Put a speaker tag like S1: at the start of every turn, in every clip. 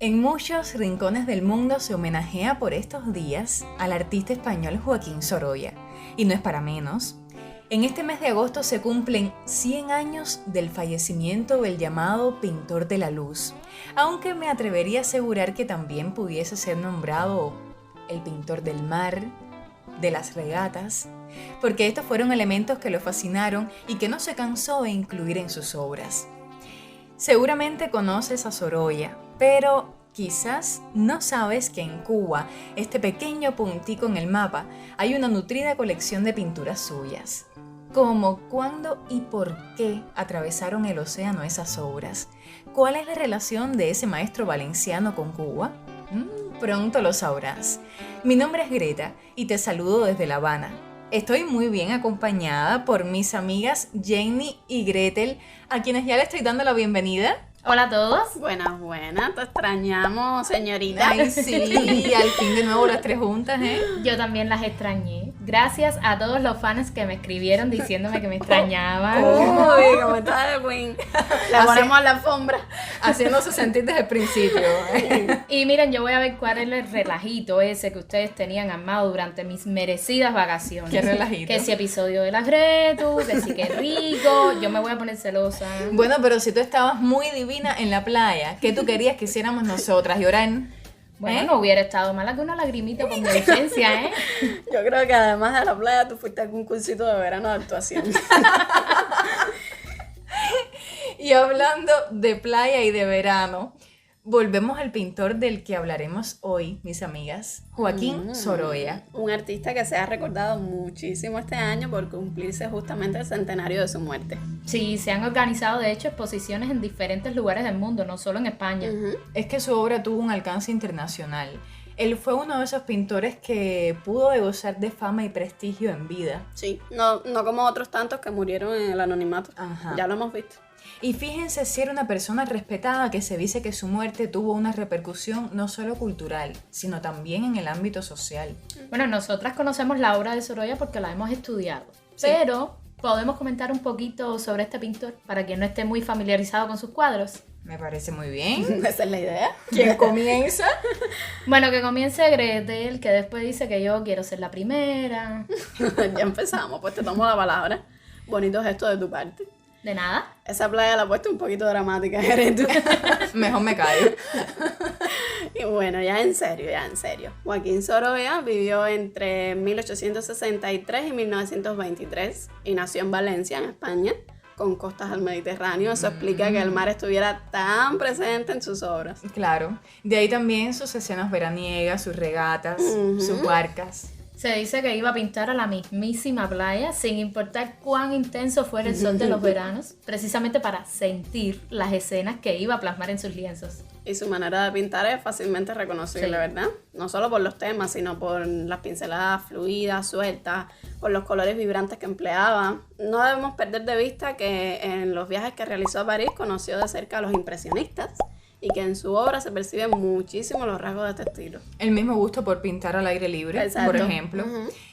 S1: En muchos rincones del mundo se homenajea por estos días al artista español Joaquín Sorolla. Y no es para menos. En este mes de agosto se cumplen 100 años del fallecimiento del llamado pintor de la luz, aunque me atrevería a asegurar que también pudiese ser nombrado el pintor del mar, de las regatas, porque estos fueron elementos que lo fascinaron y que no se cansó de incluir en sus obras. Seguramente conoces a Sorolla, pero quizás no sabes que en Cuba, este pequeño puntico en el mapa, hay una nutrida colección de pinturas suyas. ¿Cómo, cuándo y por qué atravesaron el océano esas obras? ¿Cuál es la relación de ese maestro valenciano con Cuba? Pronto lo sabrás. Mi nombre es Greta y te saludo desde La Habana. Estoy muy bien acompañada por mis amigas Jenny y Gretel, a quienes ya le estoy dando la bienvenida.
S2: Hola a todos.
S3: Buenas, te extrañamos, señorita.
S1: Ay, sí, al fin de nuevo las tres juntas, ¿eh?
S2: Yo también las extrañé. Gracias a todos los fans que me escribieron diciéndome que me extrañaban.
S3: Uy, como está de Queen. Le ponemos la alfombra.
S1: Haciéndose sentir desde el principio.
S2: Y miren, yo voy a ver cuál es el relajito ese que ustedes tenían armado durante mis merecidas vacaciones.
S1: ¿Qué relajito?
S2: Que si episodio de la Gretu, que si qué rico. Yo me voy a poner celosa.
S1: Bueno, pero si tú estabas muy divina en la playa, ¿qué tú querías que hiciéramos nosotras? ¿Llorar?
S2: Bueno, no hubiera estado mala que una lagrimita por mi ausencia, ¿eh?
S3: Yo creo que además de la playa, tú fuiste a algún cursito de verano de actuación.
S1: Y hablando de playa y de verano, volvemos al pintor del que hablaremos hoy, mis amigas, Joaquín Sorolla.
S3: Un artista que se ha recordado muchísimo este año por cumplirse justamente el centenario de su muerte.
S2: Sí, se han organizado de hecho exposiciones en diferentes lugares del mundo, no solo en España.
S1: Es que su obra tuvo un alcance internacional. Él fue uno de esos pintores que pudo gozar de fama y prestigio en vida.
S3: Sí, no como otros tantos que murieron en el anonimato.
S1: Ajá.
S3: Ya lo hemos visto.
S1: Y fíjense si era una persona respetada, que se dice que su muerte tuvo una repercusión no solo cultural, sino también en el ámbito social.
S2: Bueno, nosotras conocemos la obra de Sorolla porque la hemos estudiado,
S1: Sí.
S2: pero podemos comentar un poquito sobre este pintor para quien no esté muy familiarizado con sus cuadros.
S1: Me parece muy bien.
S3: Esa es la idea.
S1: ¿Quién comienza?
S2: Bueno, que comience Gretel, que después dice que yo quiero ser la primera.
S3: Ya empezamos, pues te tomo la palabra. Bonito gesto de tu parte.
S2: De nada.
S3: Esa playa la he puesto un poquito dramática, Jerez.
S1: Mejor me callo.
S3: Y bueno, ya en serio. Joaquín Sorolla vivió entre 1863 y 1923 y nació en Valencia, en España, con costas al Mediterráneo. Eso explica que el mar estuviera tan presente en sus obras.
S1: Claro. De ahí también sus escenas veraniegas, sus regatas, sus barcas.
S2: Se dice que iba a pintar a la mismísima playa sin importar cuán intenso fuera el sol de los veranos, precisamente para sentir las escenas que iba a plasmar en sus lienzos.
S3: Y su manera de pintar es fácilmente reconocible,
S2: Sí.
S3: ¿verdad? No solo por los temas, sino por las pinceladas fluidas, sueltas, por los colores vibrantes que empleaba. No debemos perder de vista que en los viajes que realizó a París conoció de cerca a los impresionistas y que en su obra se perciben muchísimo los rasgos de este estilo.
S1: El mismo gusto por pintar al aire libre,
S3: Exacto.
S1: por ejemplo.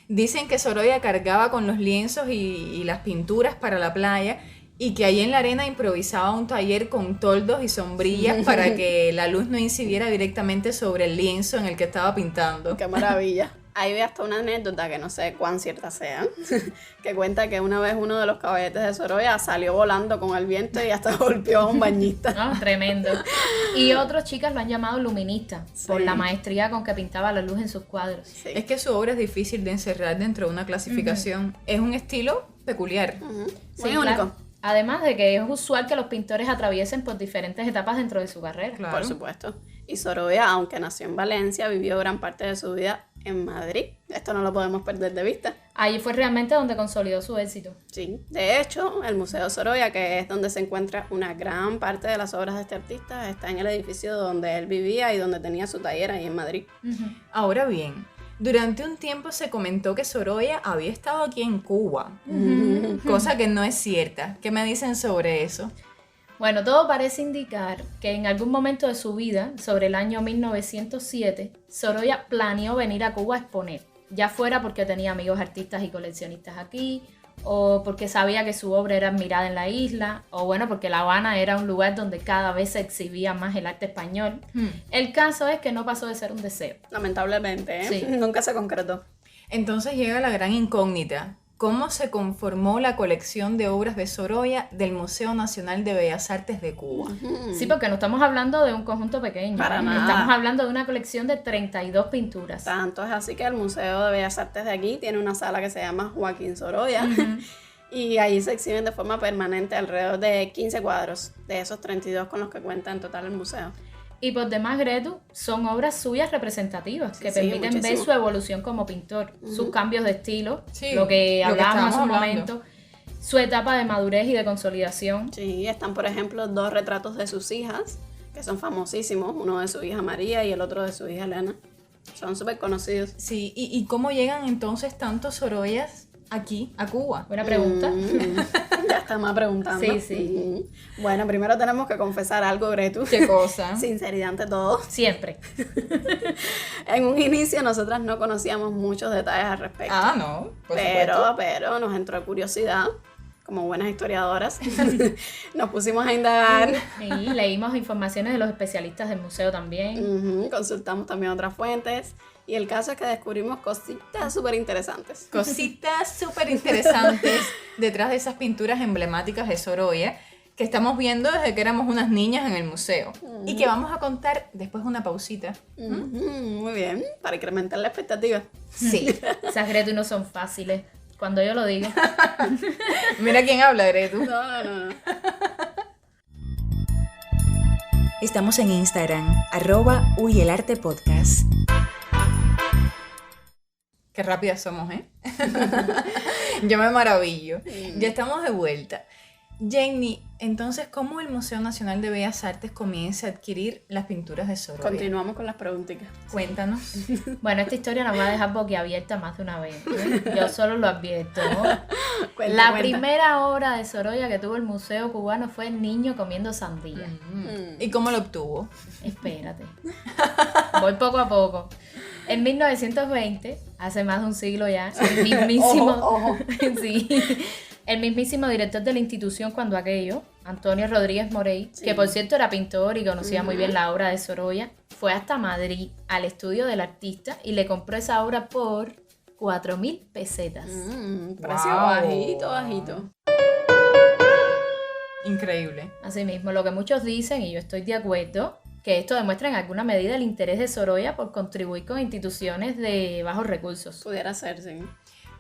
S1: Dicen que Sorolla cargaba con los lienzos y las pinturas para la playa y que ahí en la arena improvisaba un taller con toldos y sombrillas para que la luz no incidiera directamente sobre el lienzo en el que estaba pintando.
S3: ¡Qué maravilla! Ahí ve hasta una anécdota que no sé cuán cierta sea, que cuenta que una vez uno de los caballetes de Sorolla salió volando con el viento y hasta golpeó a un bañista.
S2: ¿No? Tremendo. Y otras chicas lo han llamado luminista, por
S3: Sí.
S2: la maestría con que pintaba la luz en sus cuadros.
S3: Sí.
S1: Es que su obra es difícil de encerrar dentro de una clasificación. Es un estilo peculiar.
S3: Muy
S2: Sí,
S3: único.
S2: claro. Además de que es usual que los pintores atraviesen por diferentes etapas dentro de su carrera.
S1: Claro.
S3: Por supuesto. Y Sorolla, aunque nació en Valencia, vivió gran parte de su vida en Madrid. Esto no lo podemos perder de vista.
S2: Ahí fue realmente donde consolidó su éxito.
S3: Sí. De hecho, el Museo Sorolla, que es donde se encuentra una gran parte de las obras de este artista, está en el edificio donde él vivía y donde tenía su taller ahí en Madrid.
S1: Ahora bien, durante un tiempo se comentó que Sorolla había estado aquí en Cuba, cosa que no es cierta. ¿Qué me dicen sobre eso?
S2: Bueno, todo parece indicar que en algún momento de su vida, sobre el año 1907, Sorolla planeó venir a Cuba a exponer, ya fuera porque tenía amigos artistas y coleccionistas aquí, o porque sabía que su obra era admirada en la isla, o bueno, porque La Habana era un lugar donde cada vez se exhibía más el arte español. El caso es que no pasó de ser un deseo.
S3: Lamentablemente, ¿eh?
S2: Sí.
S3: Nunca se concretó.
S1: Entonces llega la gran incógnita. ¿Cómo se conformó la colección de obras de Sorolla del Museo Nacional de Bellas Artes de Cuba?
S2: Sí, porque no estamos hablando de un conjunto pequeño.
S3: Para nada.
S2: Estamos hablando de una colección de 32 pinturas.
S3: Tanto es así que el Museo de Bellas Artes de aquí tiene una sala que se llama Joaquín Sorolla. Y ahí se exhiben de forma permanente alrededor de 15 cuadros de esos 32 con los que cuenta en total el museo.
S2: Y por demás, Gretu, son obras suyas representativas que
S3: Sí,
S2: permiten ver
S3: muchísimo.
S2: su evolución como pintor, sus cambios de estilo,
S1: Sí,
S2: lo que
S1: lo que
S2: hablábamos hace un
S1: estábamos hablando.
S2: momento, su etapa de madurez y de consolidación.
S3: Sí, están por ejemplo 2 retratos de sus hijas, que son famosísimos, uno de su hija María y el otro de su hija Elena. Son súper conocidos.
S1: Sí, ¿y cómo llegan entonces tantos Sorollas aquí, a Cuba?
S2: Buena pregunta.
S3: Ya está más preguntando.
S2: Sí, sí.
S3: Bueno, primero tenemos que confesar algo, Gretu.
S1: ¿Qué cosa?
S3: Sinceridad ante todo.
S2: Siempre.
S3: En un inicio nosotras no conocíamos muchos detalles al respecto.
S1: Ah, no, por supuesto.
S3: Pero nos entró curiosidad, como buenas historiadoras. Nos pusimos a indagar.
S2: Y leímos informaciones de los especialistas del museo también.
S3: Consultamos también otras fuentes. Y el caso es que descubrimos cositas súper interesantes.
S1: Cositas súper interesantes detrás de esas pinturas emblemáticas de Sorolla que estamos viendo desde que éramos unas niñas en el museo y que vamos a contar después de una pausita.
S3: Muy bien, para incrementar la expectativa.
S1: Sí.
S2: Esas Gretu no son fáciles. Cuando yo lo digo.
S1: Mira quién habla, Gretu.
S3: No.
S1: Estamos en Instagram, @huyelartepodcast. Qué rápidas somos, ¿eh? Yo me maravillo. Ya estamos de vuelta. Jenny, entonces, ¿cómo el Museo Nacional de Bellas Artes comienza a adquirir las pinturas de Sorolla?
S3: Continuamos con las preguntitas.
S1: Cuéntanos.
S2: Bueno, esta historia nos va a dejar boquiabierta más de una vez, ¿eh? Yo solo lo advierto.
S3: Cuenta.
S2: Primera obra de Sorolla que tuvo el Museo Cubano fue El niño comiendo sandía.
S1: ¿Y cómo lo obtuvo?
S2: Espérate. Voy poco a poco. En 1920, hace más de un siglo ya, el mismísimo,
S3: Ojo.
S2: Sí, el mismísimo director de la institución cuando aquello, Antonio Rodríguez Morey,
S3: Sí.
S2: que por cierto era pintor y conocía muy bien la obra de Sorolla, fue hasta Madrid al estudio del artista y le compró esa obra por 4.000 pesetas.
S3: Precio
S1: Wow.
S3: bajito.
S1: Increíble.
S2: Asimismo, lo que muchos dicen, y yo estoy de acuerdo, que esto demuestra en alguna medida el interés de Sorolla por contribuir con instituciones de bajos recursos.
S3: Pudiera ser, sí.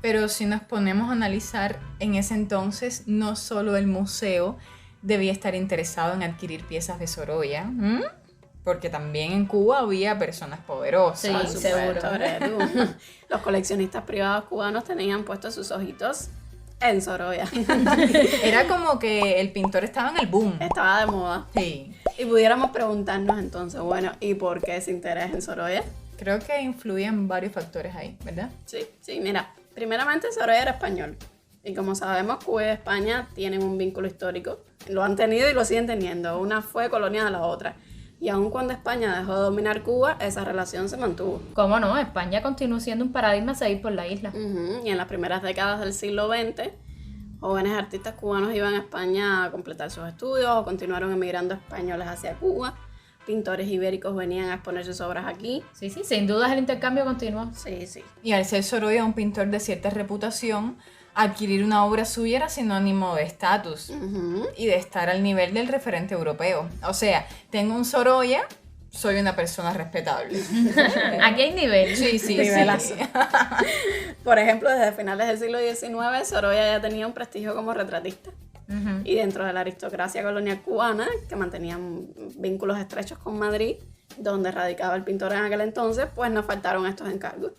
S1: Pero si nos ponemos a analizar, en ese entonces no solo el museo debía estar interesado en adquirir piezas de Sorolla, porque también en Cuba había personas poderosas.
S2: Sí,
S3: Por supuesto,
S2: seguro.
S3: Gretu. Los coleccionistas privados cubanos tenían puestos sus ojitos en Sorolla.
S1: Era como que el pintor estaba en el boom.
S3: Estaba de moda.
S1: Sí.
S3: Y pudiéramos preguntarnos entonces, bueno, ¿y por qué ese interés en Sorolla?
S1: Creo que influían varios factores ahí, ¿verdad?
S3: Sí, mira, primeramente Sorolla era español. Y como sabemos, Cuba y España tienen un vínculo histórico. Lo han tenido y lo siguen teniendo. Una fue colonia de la otra. Y aun cuando España dejó de dominar Cuba, esa relación se mantuvo.
S2: ¿Cómo no? España continuó siendo un paradigma a seguir por la isla.
S3: Y en las primeras décadas del siglo XX, jóvenes artistas cubanos iban a España a completar sus estudios o continuaron emigrando españoles hacia Cuba. Pintores ibéricos venían a exponer sus obras aquí.
S2: Sí, sin dudas el intercambio continuó.
S3: Sí.
S1: Y al ser Sorolla un pintor de cierta reputación, adquirir una obra suya era sinónimo de estatus y de estar al nivel del referente europeo. O sea, tengo un Sorolla, soy una persona respetable.
S2: Aquí hay nivel.
S1: Sí.
S3: Nivelazo. Por ejemplo, desde finales del siglo XIX, Sorolla ya tenía un prestigio como retratista. Y dentro de la aristocracia colonial cubana, que mantenían vínculos estrechos con Madrid, donde radicaba el pintor en aquel entonces, pues nos faltaron estos encargos.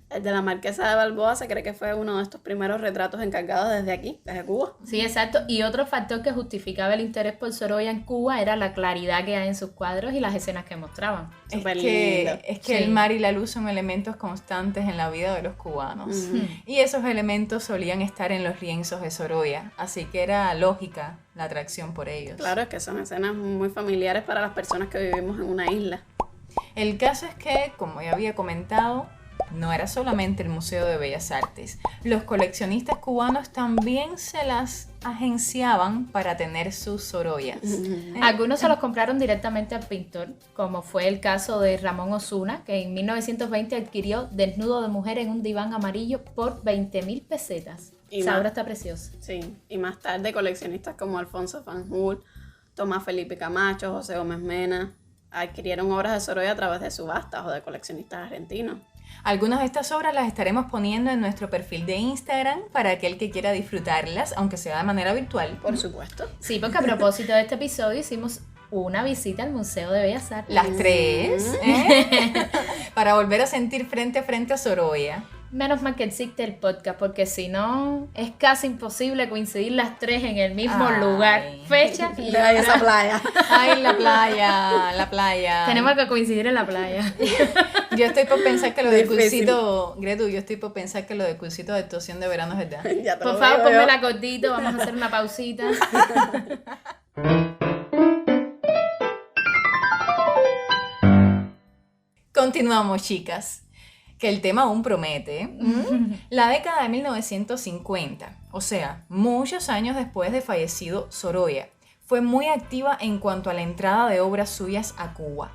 S3: El de la Marquesa de Balboa se cree que fue uno de estos primeros retratos encargados desde aquí, desde Cuba.
S2: Sí, exacto. Y otro factor que justificaba el interés por Sorolla en Cuba era la claridad que hay en sus cuadros y las escenas que mostraban.
S3: Súper lindo.
S1: Es que
S2: Sí.
S1: el mar y la luz son elementos constantes en la vida de los cubanos. Y esos elementos solían estar en los lienzos de Sorolla, así que era lógica la atracción por ellos.
S3: Claro, es que son escenas muy familiares para las personas que vivimos en una isla.
S1: El caso es que, como ya había comentado, no era solamente el Museo de Bellas Artes. Los coleccionistas cubanos también se las agenciaban para tener sus Sorollas.
S2: Algunos se los compraron directamente al pintor, como fue el caso de Ramón Osuna, que en 1920 adquirió Desnudo de mujer en un diván amarillo por 20.000 pesetas. Esa obra está preciosa.
S3: Sí, y más tarde coleccionistas como Alfonso Fanjul, Tomás Felipe Camacho, José Gómez Mena, adquirieron obras de Sorolla a través de subastas o de coleccionistas argentinos.
S1: Algunas de estas obras las estaremos poniendo en nuestro perfil de Instagram para aquel que quiera disfrutarlas, aunque sea de manera virtual.
S3: Por supuesto.
S2: Sí, porque a propósito de este episodio hicimos una visita al Museo de Bellas Artes.
S1: Las tres, ¿eh? Para volver a sentir frente a frente a Sorolla.
S2: Menos mal que existe el podcast, porque si no, es casi imposible coincidir las tres en el mismo lugar, fecha y
S3: de ahí esa playa.
S1: Ay, la playa.
S2: Tenemos que coincidir en la playa.
S1: Yo estoy por pensar que lo del
S3: Difícil.
S1: cursito, Gretu, yo estoy por pensar que lo del cursito de actuación de verano es verdad.
S3: Ya te lo
S2: Por favor,
S3: digo yo.
S2: pónmela cortito, vamos a hacer una pausita.
S1: Continuamos, chicas, que el tema aún promete. La década de 1950, o sea, muchos años después de fallecido Sorolla, fue muy activa en cuanto a la entrada de obras suyas a Cuba.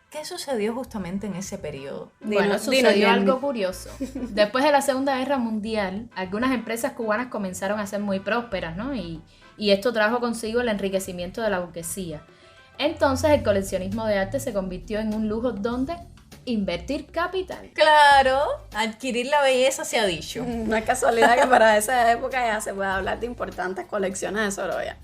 S1: ¿Qué sucedió justamente en ese periodo?
S2: Bueno, sucedió algo curioso. Después de la Segunda Guerra Mundial, algunas empresas cubanas comenzaron a ser muy prósperas, ¿no? Y esto trajo consigo el enriquecimiento de la burguesía. Entonces el coleccionismo de arte se convirtió en un lujo donde invertir capital.
S1: Claro, adquirir la belleza se ha dicho.
S3: No es casualidad que para esa época ya se puede hablar de importantes colecciones de Sorolla,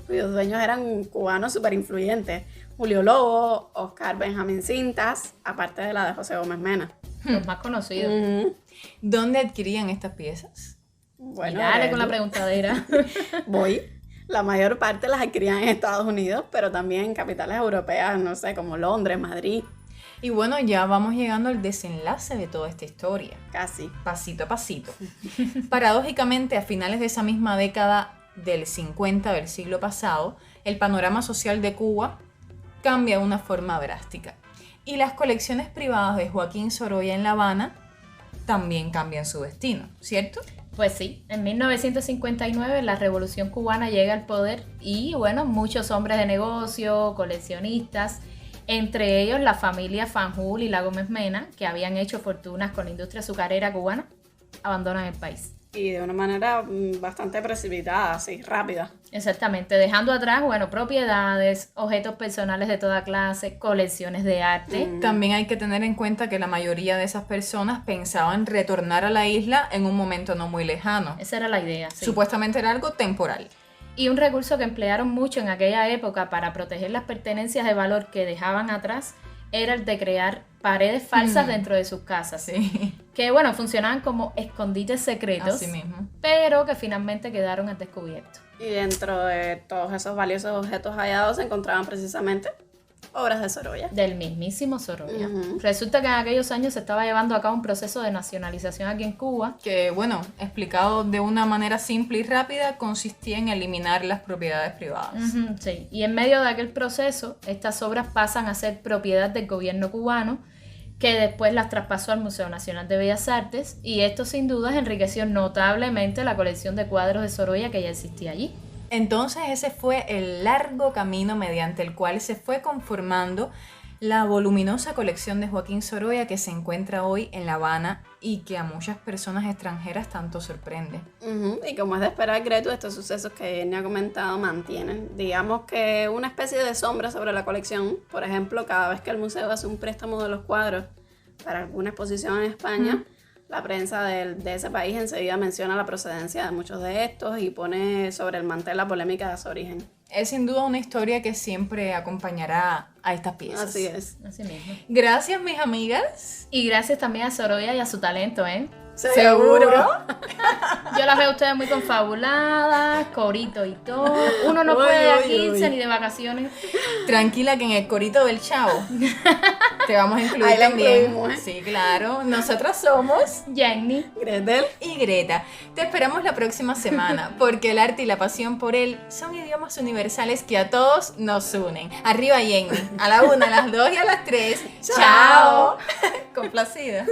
S3: cuyos dueños eran cubanos súper influyentes. Julio Lobo, Oscar Benjamín Cintas, aparte de la de José Gómez Mena.
S2: Los más conocidos.
S1: ¿Dónde adquirían estas piezas?
S3: Bueno,
S2: Y dale con la preguntadera.
S3: voy. La mayor parte las adquirían en Estados Unidos, pero también en capitales europeas, no sé, como Londres, Madrid,
S1: Y bueno, ya vamos llegando al desenlace de toda esta historia,
S3: casi.
S1: pasito a pasito. Paradójicamente, a finales de esa misma década del 50 del siglo pasado, el panorama social de Cuba cambia de una forma drástica. Y las colecciones privadas de Joaquín Sorolla en La Habana también cambian su destino, ¿cierto?
S2: Pues sí, en 1959 la Revolución Cubana llega al poder y bueno, muchos hombres de negocio, coleccionistas, entre ellos la familia Fanjul y la Gómez Mena, que habían hecho fortunas con la industria azucarera cubana, abandonan el país.
S3: Y de una manera bastante precipitada, así, rápida.
S2: Exactamente, dejando atrás, bueno, propiedades, objetos personales de toda clase, colecciones de arte.
S1: También hay que tener en cuenta que la mayoría de esas personas pensaban retornar a la isla en un momento no muy lejano.
S2: Esa era la idea, sí.
S1: Supuestamente era algo temporal.
S2: Y un recurso que emplearon mucho en aquella época para proteger las pertenencias de valor que dejaban atrás era el de crear paredes falsas dentro de sus casas.
S1: Sí,
S2: Que bueno, funcionaban como escondites secretos,
S1: así mismo.
S2: pero que finalmente quedaron al descubierto.
S3: Y dentro de todos esos valiosos objetos hallados se encontraban precisamente obras de Sorolla.
S2: Del mismísimo Sorolla. Resulta que en aquellos años se estaba llevando a cabo un proceso de nacionalización aquí en Cuba.
S1: Que, bueno, explicado de una manera simple y rápida, consistía en eliminar las propiedades privadas.
S2: Ujú, sí. Y en medio de aquel proceso, estas obras pasan a ser propiedad del gobierno cubano, que después las traspasó al Museo Nacional de Bellas Artes, y esto sin dudas enriqueció notablemente la colección de cuadros de Sorolla que ya existía allí.
S1: Entonces ese fue el largo camino mediante el cual se fue conformando la voluminosa colección de Joaquín Sorolla que se encuentra hoy en La Habana y que a muchas personas extranjeras tanto sorprende.
S3: Y como es de esperar, Gretu, estos sucesos que Jenny ha comentado mantienen, digamos que una especie de sombra sobre la colección. Por ejemplo, cada vez que el museo hace un préstamo de los cuadros para alguna exposición en España, la prensa de ese país enseguida menciona la procedencia de muchos de estos y pone sobre el mantel la polémica de su origen.
S1: Es sin duda una historia que siempre acompañará a estas piezas.
S3: Así es.
S2: Así mismo.
S1: Gracias, mis amigas.
S2: Y gracias también a Sorolla y a su talento, ¿eh?
S1: ¿Seguro?
S2: Yo las veo a ustedes muy confabuladas, corito y todo. Uno no
S3: Uy,
S2: puede ir a
S3: uy,
S2: 15
S3: uy.
S2: ni de vacaciones.
S1: Tranquila que en el corito del Chavo Te vamos a incluir
S3: Ahí la
S1: también.
S3: incluimos, ¿eh?
S1: Sí, claro. Nosotras somos
S2: Jenny.
S3: Gretel.
S1: y Greta. Te esperamos la próxima semana porque el arte y la pasión por él son idiomas universales que a todos nos unen. Arriba Jenny. A la 1, a las 2 y a las 3.
S3: Chao.
S1: Complacida.